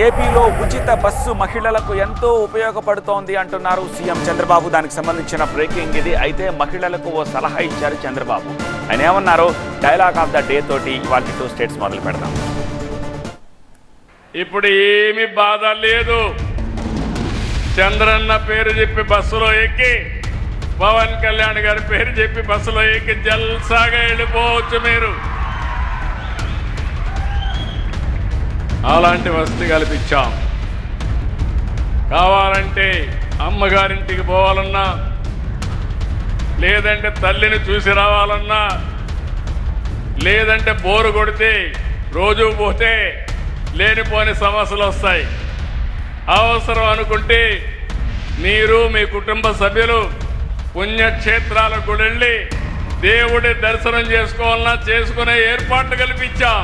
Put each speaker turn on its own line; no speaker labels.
ఏపీలో ఉచిత బస్సు మహిళలకు ఎంతో ఉపయోగపడుతోంది అంటున్నారు సీఎం చంద్రబాబు. దానికి సంబంధించిన బ్రేకింగ్ ఇది. అయితే మహిళలకు ఓ సలహా ఇచ్చారు చంద్రబాబు. ఆయన ఏమన్నారు? డైలాగ్ ఆఫ్ ద డే తోటి ఇవాళ 2 స్టేట్స్ మొదలు పెడదాం.
ఇప్పుడు ఏమి బాధ లేదు. చంద్రన్న పేరు చెప్పి బస్సులో ఎక్కి, పవన్ కళ్యాణ్ గారి పేరు చెప్పి బస్సులో ఎక్కి జల్సాగా వెళ్ళిపోవచ్చు మీరు. అలాంటి వసతి కల్పించాం. కావాలంటే అమ్మగారింటికి పోవాలన్నా, లేదంటే తల్లిని చూసి రావాలన్నా, లేదంటే బోరు కొడితే రోజు పోతే లేనిపోని సమస్యలు వస్తాయి. అవసరం అనుకుంటే మీరు మీ కుటుంబ సభ్యులు పుణ్యక్షేత్రాలకు వెళ్ళి దేవుడి దర్శనం చేసుకోవాలన్నా చేసుకునే ఏర్పాట్లు కల్పించాం.